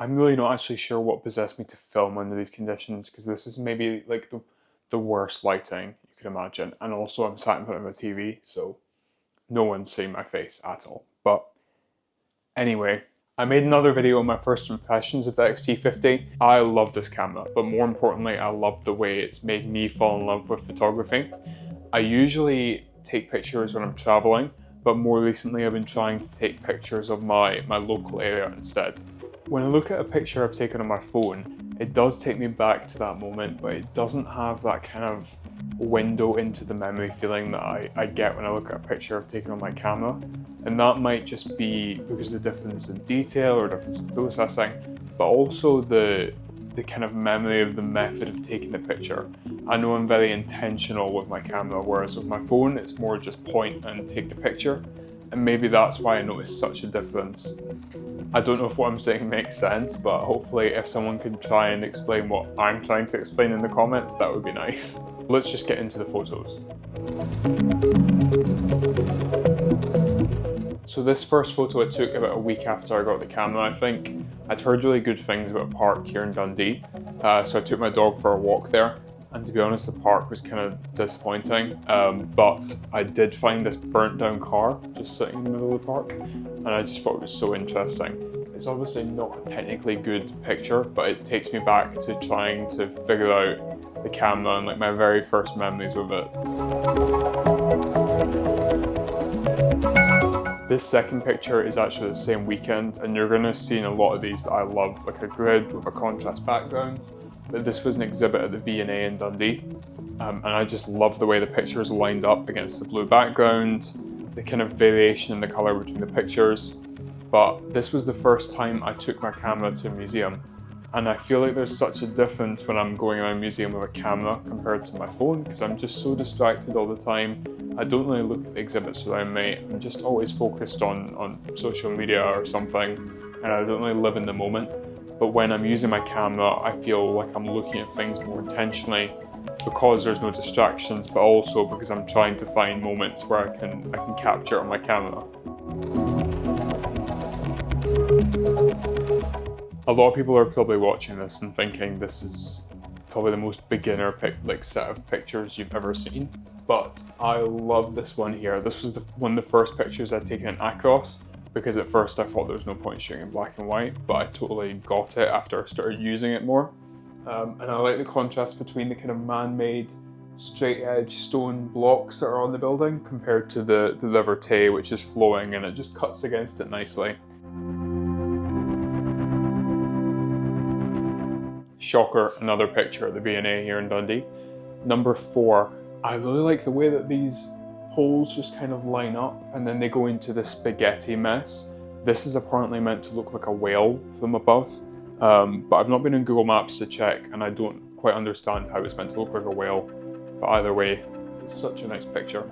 I'm really not actually sure what possessed me to film under these conditions, because this is maybe like the worst lighting you could imagine. And also I'm sat in front of a TV, so no one's seeing my face at all. But anyway, I made another video on my first impressions of the X-T50. I love this camera, but more importantly, I love the way it's made me fall in love with photography. I usually take pictures when I'm traveling, but more recently I've been trying to take pictures of my local area instead. When I look at a picture I've taken on my phone, it does take me back to that moment, but it doesn't have that kind of window into the memory feeling that I get when I look at a picture I've taken on my camera. And that might just be because of the difference in detail or difference in processing, but also the kind of memory of the method of taking the picture. I know I'm very intentional with my camera, whereas with my phone it's more just point and take the picture, and maybe that's why I noticed such a difference. I don't know if what I'm saying makes sense, but hopefully if someone can try and explain what I'm trying to explain in the comments, that would be nice. Let's just get into the photos. So this first photo I took about a week after I got the camera, I think. I'd heard really good things about a park here in Dundee, so I took my dog for a walk there. And to be honest, the park was kind of disappointing, but I did find this burnt down car just sitting in the middle of the park, and I just thought it was so interesting. It's obviously not a technically good picture, but it takes me back to trying to figure out the camera and like my very first memories with it. This second picture is actually the same weekend, and you're going to see in a lot of these that I love, like a grid with a contrast background. But this was an exhibit at the V&A in Dundee, and I just love the way the pictures lined up against the blue background, the kind of variation in the colour between the pictures. But this was the first time I took my camera to a museum, and I feel like there's such a difference when I'm going around a museum with a camera compared to my phone, because I'm just so distracted all the time. I don't really look at the exhibits around me. I'm just always focused on social media or something, and I don't really live in the moment. But when I'm using my camera, I feel like I'm looking at things more intentionally, because there's no distractions, but also because I'm trying to find moments where I can capture it on my camera. A lot of people are probably watching this and thinking this is probably the most beginner set of pictures you've ever seen. But I love this one here. This was one of the first pictures I'd taken in Acros, because at first I thought there was no point shooting in black and white, but I totally got it after I started using it more. And I like the contrast between the kind of man-made straight edge stone blocks that are on the building compared to the River Tay, which is flowing, and it just cuts against it nicely. Shocker, another picture at the V&A here in Dundee. Number 4, I really like the way that these holes just kind of line up and then they go into the spaghetti mess. This is apparently meant to look like a whale from above, but I've not been in Google Maps to check, and I don't quite understand how it's meant to look like a whale. But either way, it's such a nice picture.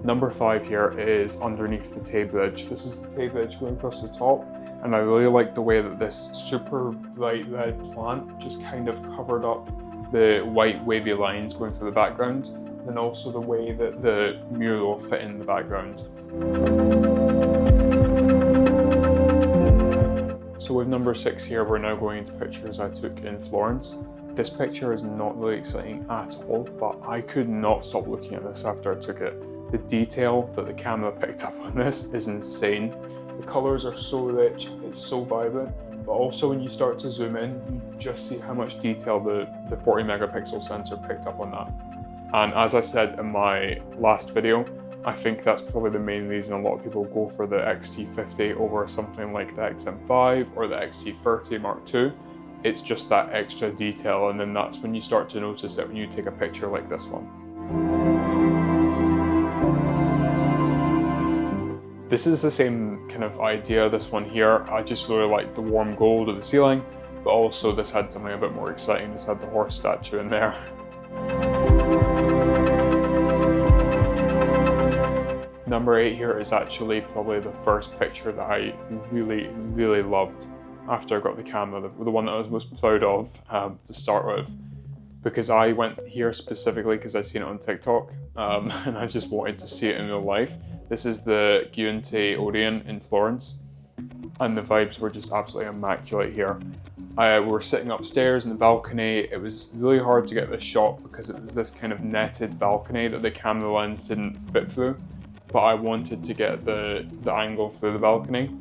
Number 5 here is underneath the Tay Bridge. This is the Tay Bridge going across the top, and I really like the way that this super bright red plant just kind of covered up the white wavy lines going through the background, and also the way that the mural fit in the background. So with number 6 here, we're now going into pictures I took in Florence. This picture is not really exciting at all, but I could not stop looking at this after I took it. The detail that the camera picked up on this is insane. The colours are so rich, it's so vibrant, but also when you start to zoom in, you just see how much detail the 40 megapixel sensor picked up on that. And as I said in my last video, I think that's probably the main reason a lot of people go for the X-T50 over something like the XM5 or the X-T30 Mark II. It's just that extra detail, and then that's when you start to notice it when you take a picture like this one. This is the same kind of idea, this one here. I just really like the warm gold of the ceiling, but also this had something a bit more exciting. This had the horse statue in there. Number 8 here is actually probably the first picture that I really, really loved after I got the camera, the one that I was most proud of to start with. because I went here specifically because I'd seen it on TikTok, and I just wanted to see it in real life. This is the G&T Odeon in Florence, and the vibes were just absolutely immaculate here. We were sitting upstairs in the balcony. It was really hard to get this shot because it was this kind of netted balcony that the camera lens didn't fit through, but I wanted to get the angle through the balcony.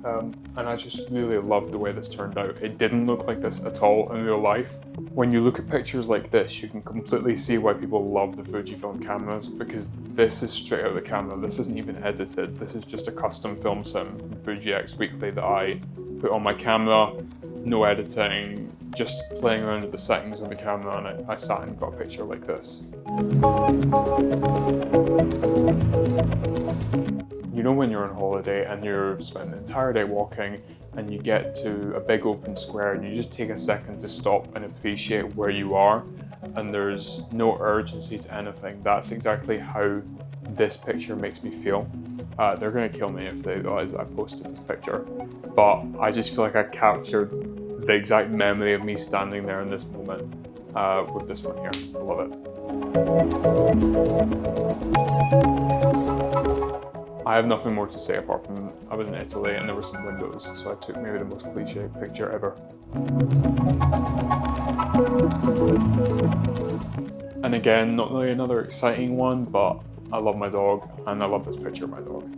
And I just really loved the way this turned out. It didn't look like this at all in real life. When you look at pictures like this, you can completely see why people love the Fujifilm cameras, because this is straight out of the camera. This isn't even edited. This is just a custom film sim from Fuji X Weekly that I put on my camera. No editing, just playing around with the settings on the camera, and I sat and got a picture like this. You know when you're on holiday and you've spent the entire day walking and you get to a big open square and you just take a second to stop and appreciate where you are and there's no urgency to anything. That's exactly how this picture makes me feel. They're gonna kill me if they realize I posted this picture, but I just feel like I captured the exact memory of me standing there in this moment with this one here. I love it. I have nothing more to say apart from I was in Italy and there were some windows, so I took maybe the most cliche picture ever. And again, not really another exciting one, but I love my dog and I love this picture of my dog.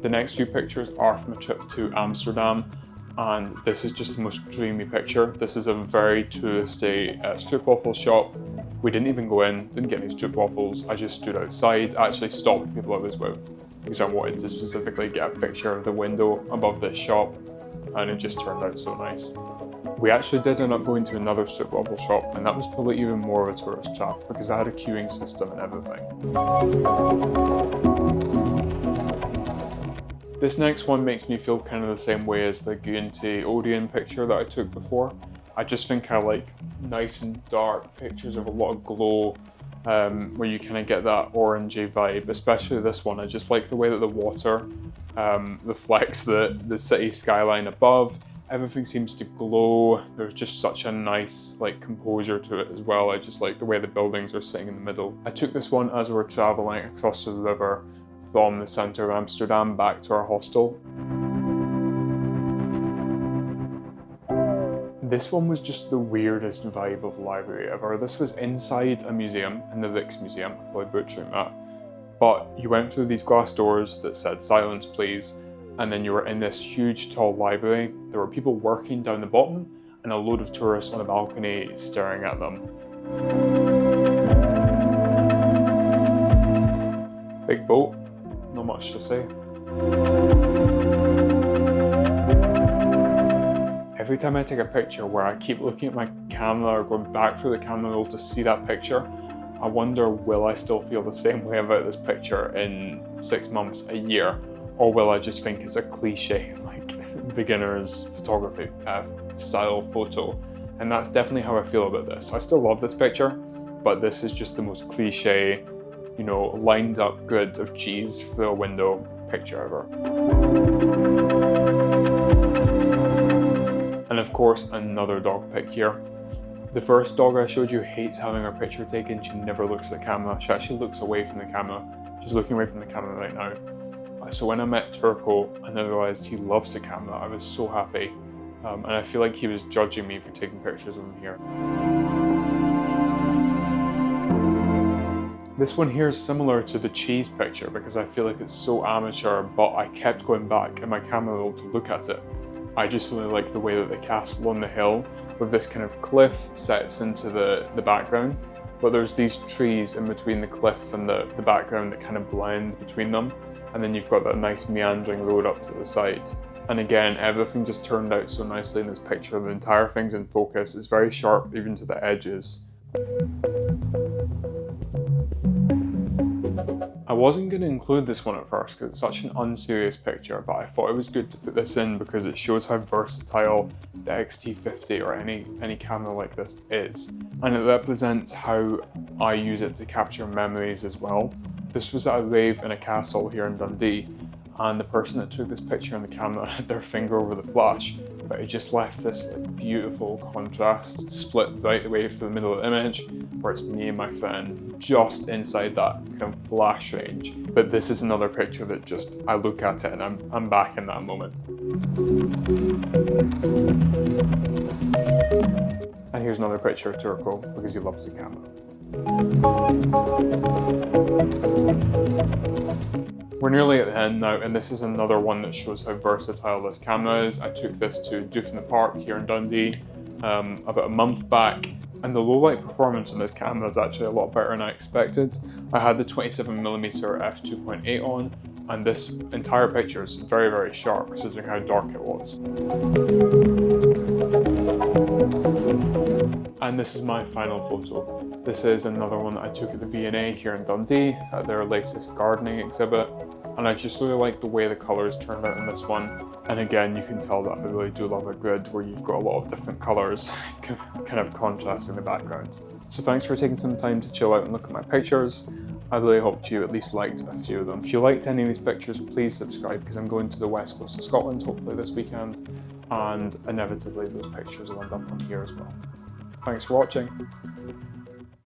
The next few pictures are from a trip to Amsterdam, and this is just the most dreamy picture. This is a very touristy stroopwafel shop. We didn't even go in, didn't get any stroopwafels. I just stood outside, actually stopped people I was with because I wanted to specifically get a picture of the window above this shop, and it just turned out so nice. We actually did end up going to another stroopwafel shop, and that was probably even more of a tourist trap because I had a queuing system and everything. This next one makes me feel kind of the same way as the G&T Odeon picture that I took before. I just think I like nice and dark pictures of a lot of glow, where you kind of get that orangey vibe, especially this one. I just like the way that the water reflects the city skyline above. Everything seems to glow. There's just such a nice like composure to it as well. I just like the way the buildings are sitting in the middle. I took this one as we were traveling across the river from the centre of Amsterdam back to our hostel. This one was just the weirdest vibe of library ever. This was inside a museum, in the Rijksmuseum, I'm probably butchering that. But you went through these glass doors that said "Silence please," and then you were in this huge tall library. There were people working down the bottom and a load of tourists on a balcony staring at them. Big boat, not much to say. Every time I take a picture where I keep looking at my camera or going back through the camera roll to see that picture, I wonder, will I still feel the same way about this picture in 6 months, a year? Or will I just think it's a cliche, like beginner's photography style photo? And that's definitely how I feel about this. I still love this picture, but this is just the most cliche, you know, lined up grid of cheese through a window picture ever. And of course, another dog pic here. The first dog I showed you hates having her picture taken. She never looks at the camera. She actually looks away from the camera. She's looking away from the camera right now. So when I met Turco and I realized he loves the camera, I was so happy. And I feel like he was judging me for taking pictures of him here. This one here is similar to the cheese picture because I feel like it's so amateur, but I kept going back in my camera roll to look at it. I just really like the way that the castle on the hill with this kind of cliff sets into the background, but there's these trees in between the cliff and the background that kind of blend between them, and then you've got that nice meandering road up to the side. And again, everything just turned out so nicely in this picture. The entire thing's in focus. It's very sharp even to the edges. I wasn't going to include this one at first because it's such an unserious picture, but I thought it was good to put this in because it shows how versatile the X-T50 or any camera like this is. And it represents how I use it to capture memories as well. This was at a rave in a castle here in Dundee, and the person that took this picture on the camera had their finger over the flash, but it just left this like beautiful contrast split right away from the middle of the image, where it's me and my friend just inside that kind of flash range. But this is another picture that just, I look at it and I'm back in that moment. And here's another picture of Turco because he loves the camera. We're nearly at the end now, and this is another one that shows how versatile this camera is. I took this to Doof in the Park here in Dundee about a month back, and the low light performance on this camera is actually a lot better than I expected. I had the 27mm f2.8 on, and this entire picture is very, very sharp considering how dark it was. And this is my final photo. This is another one that I took at the V&A here in Dundee at their latest gardening exhibit. And I just really like the way the colours turned out in this one. And again, you can tell that I really do love a grid where you've got a lot of different colours kind of contrasting the background. So thanks for taking some time to chill out and look at my pictures. I really hope you at least liked a few of them. If you liked any of these pictures, please subscribe because I'm going to the west coast of Scotland hopefully this weekend. And inevitably those pictures will end up on here as well. Thanks for watching.